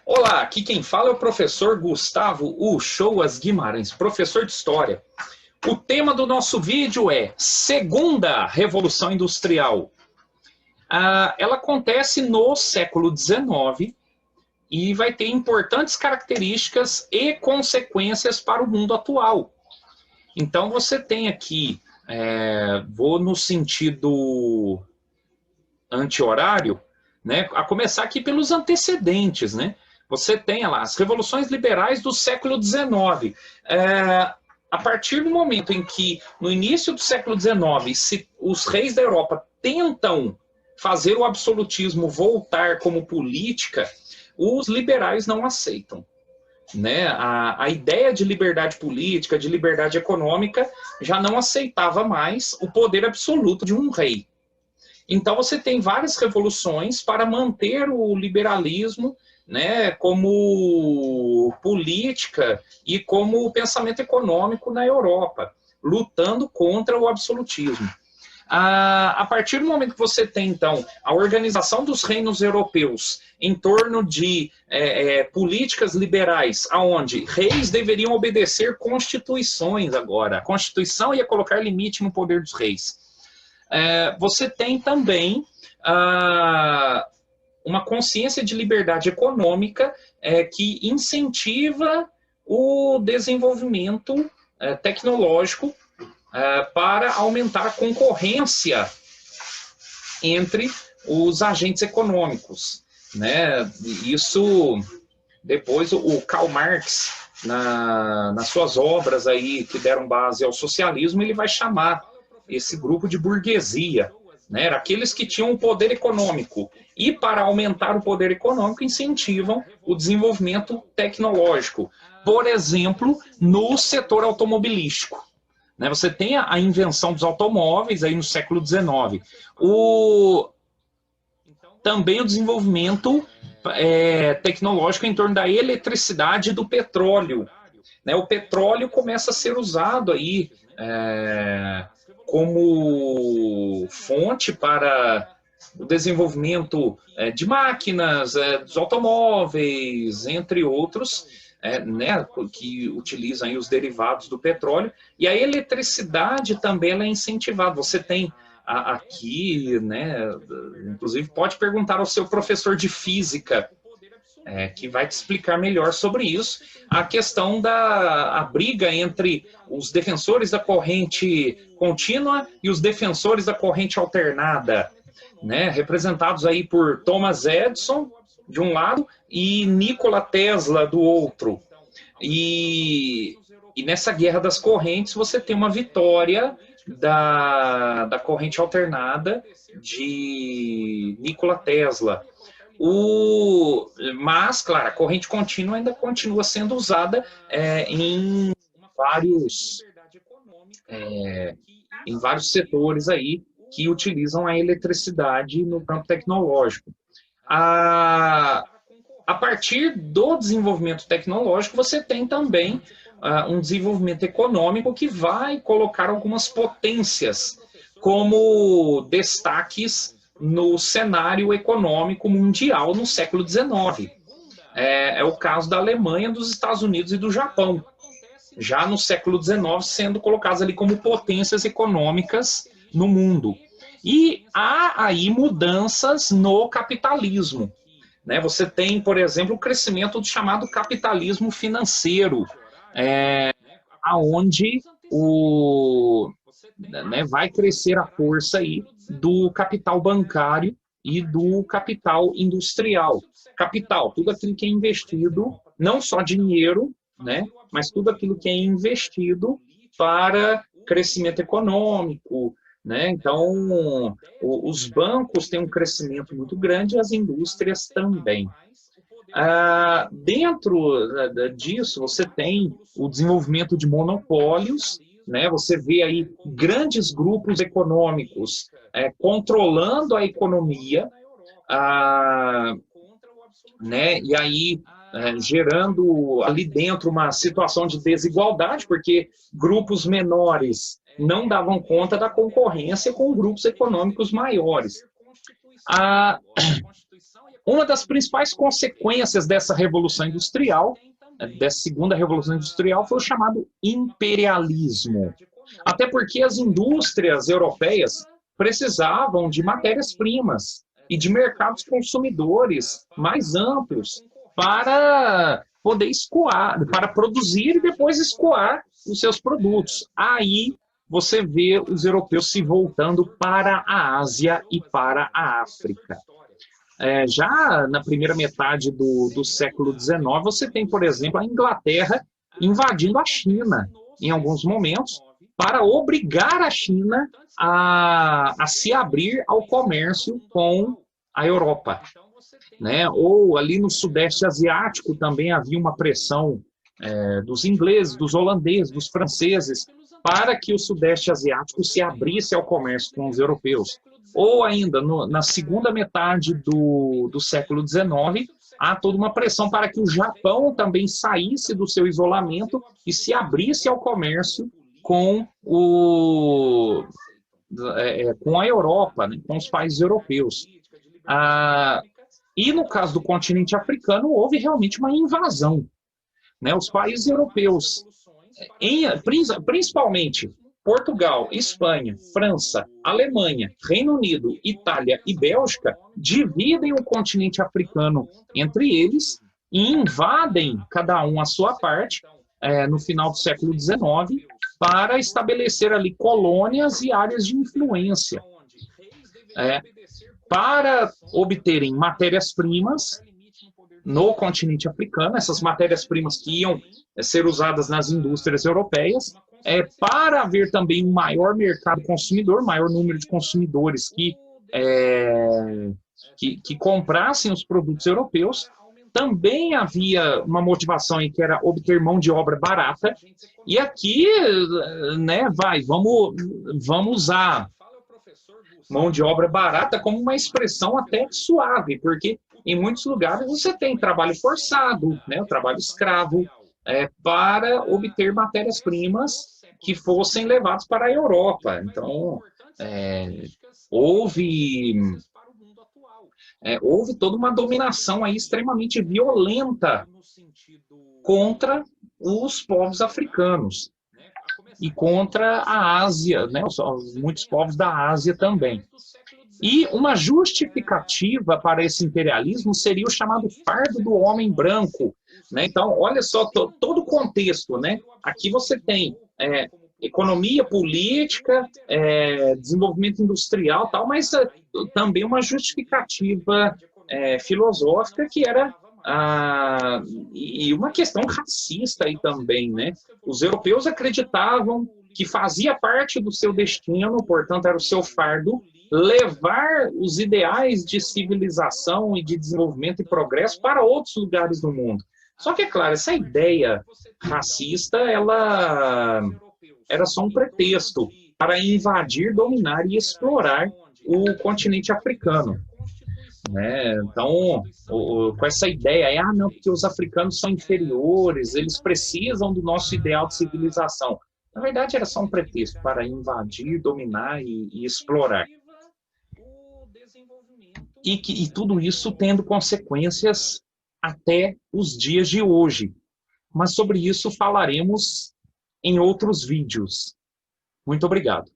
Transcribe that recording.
Olá, aqui quem fala é o professor Gustavo Uchoas Guimarães, professor de História. O tema do nosso vídeo é Segunda Revolução Industrial. Ela acontece no século XIX e vai ter importantes características e consequências para o mundo atual. Então você tem aqui, vou no sentido anti-horário, né, a começar aqui pelos antecedentes, né? Você tem lá as revoluções liberais do século XIX. A partir do momento em que, no início do século XIX, os reis da Europa tentam fazer o absolutismo voltar como política, os liberais não aceitam. Né? A ideia de liberdade política, de liberdade econômica, já não aceitava mais o poder absoluto de um rei. Então você tem várias revoluções para manter o liberalismo, né, como política e como pensamento econômico na Europa, lutando contra o absolutismo. A partir do momento que você tem, então, a organização dos reinos europeus em torno de políticas liberais, onde reis deveriam obedecer constituições agora, a Constituição ia colocar limite no poder dos reis. Você tem também uma consciência de liberdade econômica que incentiva o desenvolvimento tecnológico para aumentar a concorrência entre os agentes econômicos. Né? Isso, depois, o Karl Marx, nas suas obras aí, que deram base ao socialismo, ele vai chamar esse grupo de burguesia, né? Aqueles que tinham o poder econômico. E para aumentar o poder econômico, incentivam o desenvolvimento tecnológico. Por exemplo, no setor automobilístico. Né? Você tem a invenção dos automóveis aí no século XIX. Também o desenvolvimento tecnológico em torno da eletricidade e do petróleo. Né? O petróleo começa a ser usado aí como fonte para o desenvolvimento de máquinas, dos automóveis, entre outros, né, que utilizam aí os derivados do petróleo. E a eletricidade também ela é incentivada. Você tem aqui, né, inclusive pode perguntar ao seu professor de física, que vai te explicar melhor sobre isso, a questão da briga entre os defensores da corrente contínua e os defensores da corrente alternada, né, representados aí por Thomas Edison, de um lado, e Nikola Tesla, do outro. E nessa guerra das correntes, você tem uma vitória da corrente alternada de Nikola Tesla. Mas, claro, a corrente contínua ainda continua sendo usada em vários setores aí que utilizam a eletricidade no campo tecnológico. A partir do desenvolvimento tecnológico, você tem também um desenvolvimento econômico que vai colocar algumas potências como destaques no cenário econômico mundial no século XIX. É o caso da Alemanha, dos Estados Unidos e do Japão, já no século XIX sendo colocados ali como potências econômicas no mundo. E há aí mudanças no capitalismo. Né? Você tem, por exemplo, o crescimento do chamado capitalismo financeiro, onde vai crescer a força aí do capital bancário e do capital industrial. Capital, tudo aquilo que é investido, não só dinheiro, né, mas tudo aquilo que é investido para crescimento econômico. Né? Então, os bancos têm um crescimento muito grande e as indústrias também. Dentro disso, você tem o desenvolvimento de monopólios, né? Você vê aí grandes grupos econômicos controlando a economia, né? E aí gerando ali dentro uma situação de desigualdade, porque grupos menores não davam conta da concorrência com grupos econômicos maiores. Uma das principais consequências dessa revolução industrial, dessa segunda revolução industrial, foi o chamado imperialismo. Até porque as indústrias europeias precisavam de matérias-primas e de mercados consumidores mais amplos para poder escoar, para produzir e depois escoar os seus produtos. Aí você vê os europeus se voltando para a Ásia e para a África. Já na primeira metade do século XIX, você tem, por exemplo, a Inglaterra invadindo a China, em alguns momentos, para obrigar a China a se abrir ao comércio com a Europa. Né? Ou ali no Sudeste Asiático também havia uma pressão dos ingleses, dos holandeses, dos franceses, para que o Sudeste Asiático se abrisse ao comércio com os europeus. Ou ainda, na segunda metade do século XIX, há toda uma pressão para que o Japão também saísse do seu isolamento e se abrisse ao comércio com a Europa, né, com os países europeus. E no caso do continente africano, houve realmente uma invasão. Né? Os países europeus, principalmente Portugal, Espanha, França, Alemanha, Reino Unido, Itália e Bélgica, dividem o continente africano entre eles e invadem cada um a sua parte no final do século XIX para estabelecer ali colônias e áreas de influência. Para obterem matérias-primas no continente africano, essas matérias-primas que iam ser usadas nas indústrias europeias, para haver também um maior mercado consumidor, maior número de consumidores que comprassem os produtos europeus. Também havia uma motivação aí que era obter mão de obra barata, e aqui, né, vamos usar mão de obra barata como uma expressão até suave, porque em muitos lugares você tem trabalho forçado, né, o trabalho escravo, para obter matérias-primas que fossem levadas para a Europa. Então, houve toda uma dominação aí extremamente violenta contra os povos africanos e contra a Ásia, né, muitos povos da Ásia também. E uma justificativa para esse imperialismo seria o chamado fardo do homem branco. Né? Então, olha só todo o contexto. Né? Aqui você tem economia, política, desenvolvimento industrial, tal, mas também uma justificativa filosófica que era e uma questão racista aí também. Né? Os europeus acreditavam que fazia parte do seu destino, portanto era o seu fardo, levar os ideais de civilização e de desenvolvimento e progresso para outros lugares do mundo. Só que, é claro, essa ideia racista, ela era só um pretexto para invadir, dominar e explorar o continente africano. Né? Então, com essa ideia, não, porque os africanos são inferiores, eles precisam do nosso ideal de civilização. Na verdade, era só um pretexto para invadir, dominar e explorar. E tudo isso tendo consequências até os dias de hoje. Mas sobre isso falaremos em outros vídeos. Muito obrigado.